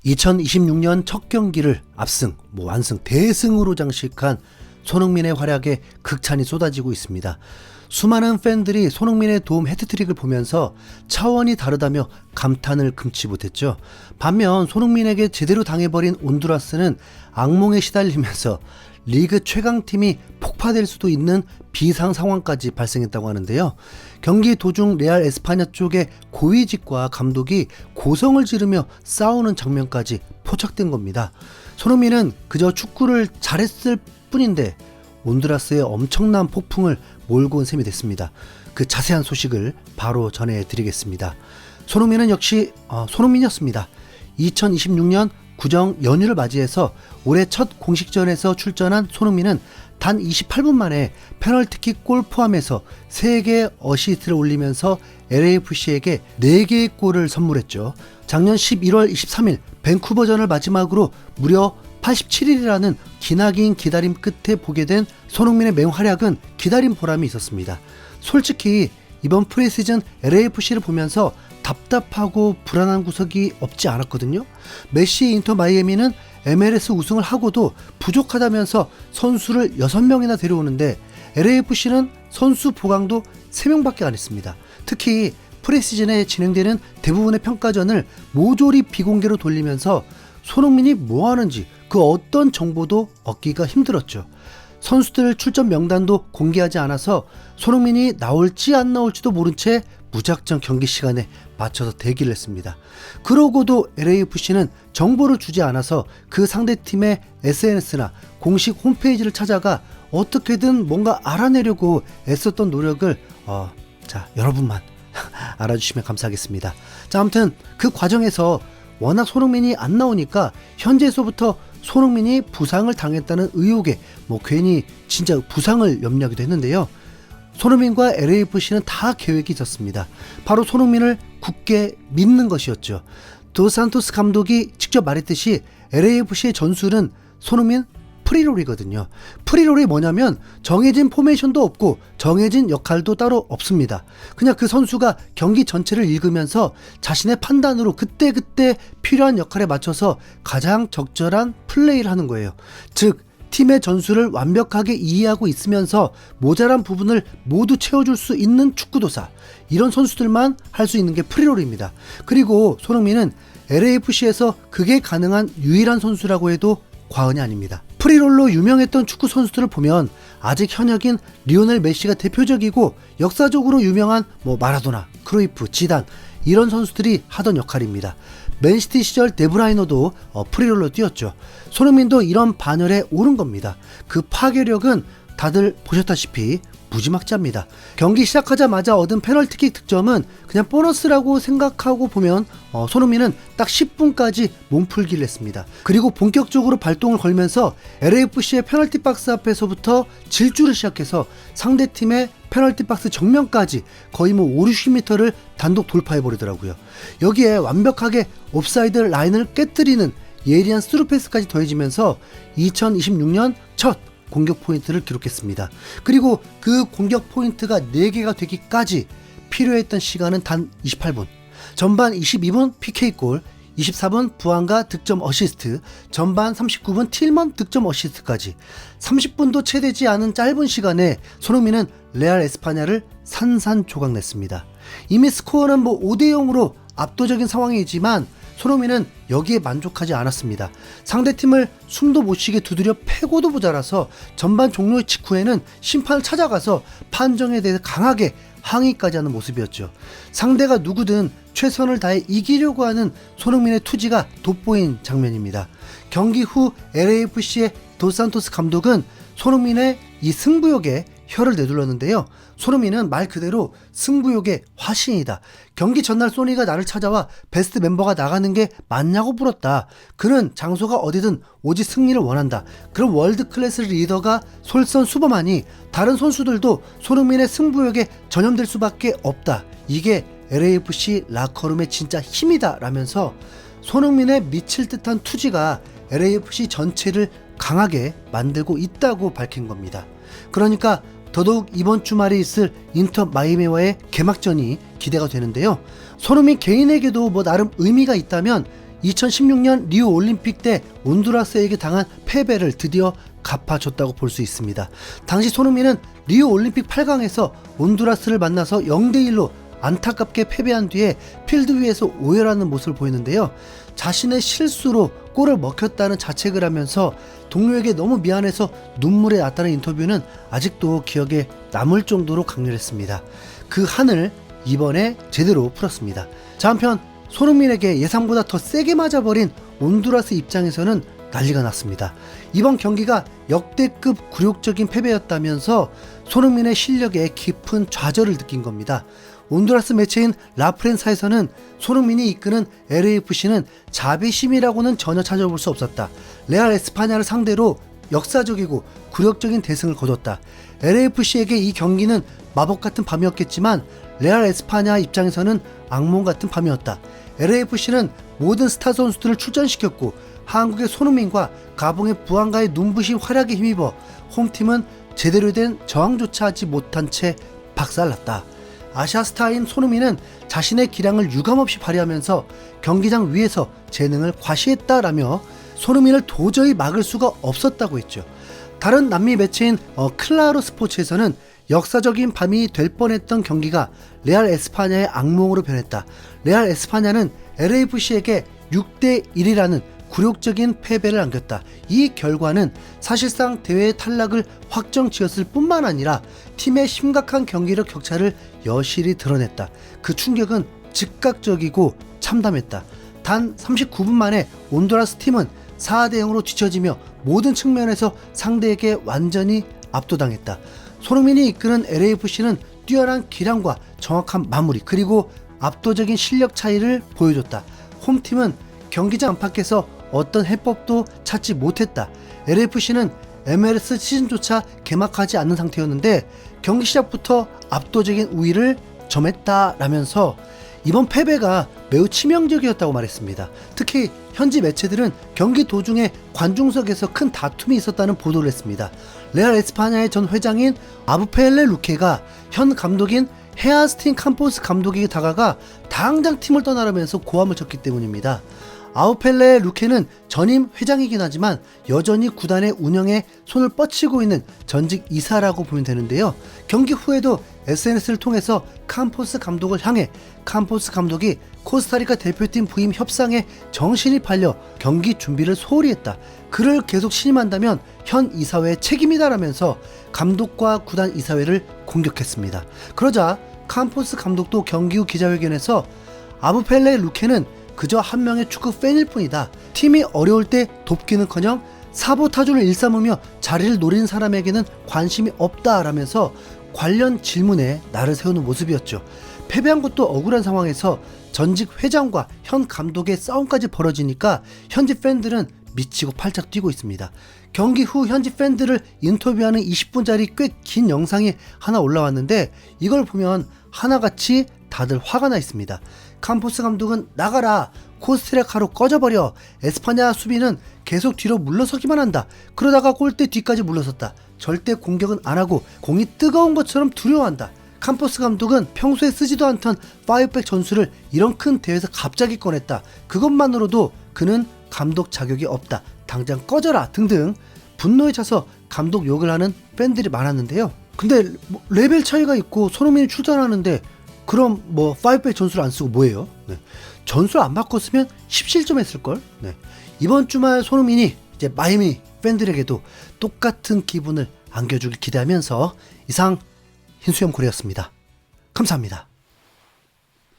2026년 첫 경기를 압승, 완승, 대승으로 장식한 손흥민의 활약에 극찬이 쏟아지고 있습니다. 수많은 팬들이 손흥민의 도움 해트트릭을 보면서 차원이 다르다며 감탄을 금치 못했죠. 반면 손흥민에게 제대로 당해버린 온두라스는 악몽에 시달리면서 리그 최강팀이 폭파될 수도 있는 비상 상황까지 발생했다고 하는데요. 경기 도중 레알 에스파냐 쪽의 고위직과 감독이 고성을 지르며 싸우는 장면까지 포착된 겁니다. 손흥민은 그저 축구를 잘했을 뿐인데 온두라스의 엄청난 폭풍을 몰고 온 셈이 됐습니다. 그 자세한 소식을 바로 전해드리겠습니다. 손흥민은 역시 손흥민이었습니다. 2026년 구정 연휴를 맞이해서 올해 첫 공식전에서 출전한 손흥민은 단 28분 만에 페널티킥 골 포함해서 3개의 어시스트를 올리면서 LAFC에게 4개의 골을 선물했죠. 작년 11월 23일 밴쿠버전을 마지막으로 무려 87일이라는 기나긴 기다림 끝에 보게 된 손흥민의 맹활약은 기다린 보람이 있었습니다. 솔직히 이번 프리시즌 LAFC를 보면서 답답하고 불안한 구석이 없지 않았거든요. 메시의 인터 마이애미는 MLS 우승을 하고도 부족하다면서 선수를 6명이나 데려오는데 LAFC는 선수 보강도 3명밖에 안 했습니다. 특히 프리시즌에 진행되는 대부분의 평가전을 모조리 비공개로 돌리면서 손흥민이 뭐 하는지 그 어떤 정보도 얻기가 힘들었죠. 선수들 출전 명단도 공개하지 않아서 손흥민이 나올지 안 나올지도 모른 채 무작정 경기 시간에 맞춰서 대기를 했습니다. 그러고도 LAFC는 정보를 주지 않아서 그 상대팀의 SNS나 공식 홈페이지를 찾아가 어떻게든 뭔가 알아내려고 애썼던 노력을 여러분만 알아주시면 감사하겠습니다. 자, 아무튼 그 과정에서 워낙 손흥민이 안 나오니까 현지에서부터 손흥민이 부상을 당했다는 의혹에 괜히 진짜 부상을 염려하기도 했는데요. 손흥민과 LAFC는 다 계획이 있었습니다. 바로 손흥민을 굳게 믿는 것이었죠. 도산토스 감독이 직접 말했듯이 LAFC의 전술은 손흥민 프리롤이거든요. 프리롤이 뭐냐면 정해진 포메이션도 없고 정해진 역할도 따로 없습니다. 그냥 그 선수가 경기 전체를 읽으면서 자신의 판단으로 그때그때 필요한 역할에 맞춰서 가장 적절한 플레이를 하는 거예요. 즉 팀의 전술을 완벽하게 이해하고 있으면서 모자란 부분을 모두 채워줄 수 있는 축구도사, 이런 선수들만 할 수 있는 게 프리롤입니다. 그리고 손흥민은 LAFC에서 그게 가능한 유일한 선수라고 해도 과언이 아닙니다. 프리롤로 유명했던 축구 선수들을 보면 아직 현역인 리오넬 메시가 대표적이고 역사적으로 유명한 마라도나, 크루이프, 지단, 이런 선수들이 하던 역할입니다. 맨시티 시절 데브라이너도 프리롤로 뛰었죠. 손흥민도 이런 반열에 오른 겁니다. 그 파괴력은 다들 보셨다시피 무지막지합니다. 경기 시작하자마자 얻은 페널티킥 득점은 그냥 보너스라고 생각하고 보면 손흥민은 딱 10분까지 몸풀기를 했습니다. 그리고 본격적으로 발동을 걸면서 LAFC의 페널티 박스 앞에서부터 질주를 시작해서 상대팀의 페널티 박스 정면까지 거의 5, 60m를 단독 돌파해버리더라고요. 여기에 완벽하게 옵사이드 라인을 깨뜨리는 예리한 스루패스까지 더해지면서 2026년 첫 공격 포인트를 기록했습니다. 그리고 그 공격 포인트가 4개가 되기까지 필요했던 시간은 단 28분. 전반 22분 PK골, 24분 부안가 득점 어시스트, 전반 39분 틸먼 득점 어시스트까지 30분도 채 되지 않은 짧은 시간에 손흥민은 레알 에스파냐를 산산조각냈습니다. 이미 스코어는 5대0으로 압도적인 상황이지만 손흥민은 여기에 만족하지 않았습니다. 상대팀을 숨도 못 쉬게 두드려 패고도 모자라서 전반 종료 직후에는 심판을 찾아가서 판정에 대해 강하게 항의까지 하는 모습이었죠. 상대가 누구든 최선을 다해 이기려고 하는 손흥민의 투지가 돋보인 장면입니다. 경기 후 LAFC의 도산토스 감독은 손흥민의 이 승부욕에 혀를 내둘렀는데요. 손흥민은 말 그대로 승부욕의 화신이다. 경기 전날 소니가 나를 찾아와 베스트 멤버가 나가는 게 맞냐고 물었다. 그는 장소가 어디든 오직 승리를 원한다. 그런 월드 클래스 리더가 솔선수범하니 다른 선수들도 손흥민의 승부욕에 전염될 수밖에 없다. 이게 LAFC 라커룸의 진짜 힘이다 라면서 손흥민의 미칠 듯한 투지가 LAFC 전체를 강하게 만들고 있다고 밝힌 겁니다. 그러니까 더더욱 이번 주말에 있을 인터 마이애미와의 개막전이 기대가 되는데요. 손흥민 개인에게도 나름 의미가 있다면 2016년 리우 올림픽 때 온두라스에게 당한 패배를 드디어 갚아줬다고 볼 수 있습니다. 당시 손흥민은 리우 올림픽 8강에서 온두라스를 만나서 0대1로 안타깝게 패배한 뒤에 필드 위에서 오열하는 모습을 보였는데요. 자신의 실수로 골을 먹혔다는 자책을 하면서 동료에게 너무 미안해서 눈물이 났다는 인터뷰는 아직도 기억에 남을 정도로 강렬했습니다. 그 한을 이번에 제대로 풀었습니다. 자, 한편 손흥민에게 예상보다 더 세게 맞아버린 온두라스 입장에서는 난리가 났습니다. 이번 경기가 역대급 굴욕적인 패배였다면서 손흥민의 실력에 깊은 좌절을 느낀 겁니다. 온두라스 매체인 라프렌사에서는 손흥민이 이끄는 LAFC는 자비심이라고는 전혀 찾아볼 수 없었다. 레알 에스파냐를 상대로 역사적이고 굴욕적인 대승을 거뒀다. LAFC에게 이 경기는 마법 같은 밤이었겠지만 레알 에스파냐 입장에서는 악몽 같은 밤이었다. LAFC는 모든 스타 선수들을 출전시켰고 한국의 손흥민과 가봉의 부안가의 눈부신 활약에 힘입어 홈팀은 제대로 된 저항조차 하지 못한 채 박살났다. 아시아 스타인 손흥민은 자신의 기량을 유감없이 발휘하면서 경기장 위에서 재능을 과시했다라며 손흥민을 도저히 막을 수가 없었다고 했죠. 다른 남미 매체인 클라로 스포츠에서는 역사적인 밤이 될 뻔했던 경기가 레알 에스파냐의 악몽으로 변했다. 레알 에스파냐는 LAFC에게 6대1이라는 굴욕적인 패배를 안겼다. 이 결과는 사실상 대회 탈락을 확정지었을 뿐만 아니라 팀의 심각한 경기력 격차를 여실히 드러냈다. 그 충격은 즉각적이고 참담했다. 단 39분 만에 온두라스 팀은 4대0으로 뒤처지며 모든 측면에서 상대에게 완전히 압도당했다. 손흥민이 이끄는 LAFC는 뛰어난 기량과 정확한 마무리 그리고 압도적인 실력 차이를 보여줬다. 홈팀은 경기장 안팎에서 어떤 해법도 찾지 못했다. LAFC는 MLS 시즌조차 개막하지 않는 상태였는데 경기 시작부터 압도적인 우위를 점했다라면서 이번 패배가 매우 치명적이었다고 말했습니다. 특히 현지 매체들은 경기 도중에 관중석에서 큰 다툼이 있었다는 보도를 했습니다. 레알 에스파냐의 전 회장인 아부펠레 루케가 현 감독인 헤아스틴 캄포스 감독에게 다가가 당장 팀을 떠나라면서 고함을 쳤기 때문입니다. 아우펠레 루케는 전임 회장이긴 하지만 여전히 구단의 운영에 손을 뻗치고 있는 전직 이사라고 보면 되는데요. 경기 후에도 SNS를 통해서 캄포스 감독을 향해 캄포스 감독이 코스타리카 대표팀 부임 협상에 정신이 팔려 경기 준비를 소홀히 했다. 그를 계속 신임한다면 현 이사회의 책임이다라면서 감독과 구단 이사회를 공격했습니다. 그러자 캄포스 감독도 경기 후 기자회견에서 아부펠레 루케는 그저 한 명의 축구 팬일 뿐이다. 팀이 어려울 때 돕기는커녕 사보타주를 일삼으며 자리를 노리는 사람에게는 관심이 없다라면서 관련 질문에 날을 세우는 모습이었죠. 패배한 것도 억울한 상황에서 전직 회장과 현 감독의 싸움까지 벌어지니까 현지 팬들은 미치고 팔짝 뛰고 있습니다. 경기 후 현지 팬들을 인터뷰하는 20분짜리 꽤 긴 영상이 하나 올라왔는데 이걸 보면 하나같이 다들 화가 나 있습니다. 캄포스 감독은 나가라, 코스타리카로 꺼져버려, 에스파냐 수비는 계속 뒤로 물러서기만 한다, 그러다가 골대 뒤까지 물러섰다, 절대 공격은 안하고 공이 뜨거운 것처럼 두려워한다. 캄포스 감독은 평소에 쓰지도 않던 5백 전술을 이런 큰 대회에서 갑자기 꺼냈다. 그것만으로도 그는 감독 자격이 없다, 당장 꺼져라 등등 분노에 차서 감독 욕을 하는 팬들이 많았는데요. 근데 레벨 차이가 있고 손흥민이 출전하는데 그럼 5백 전술 안 쓰고 뭐예요? 네. 전술 안 바꿨으면 17점 했을걸? 네. 이번 주말 손흥민이 이제 마이애미 팬들에게도 똑같은 기분을 안겨주길 기대하면서 이상 흰수염 고래였습니다. 감사합니다.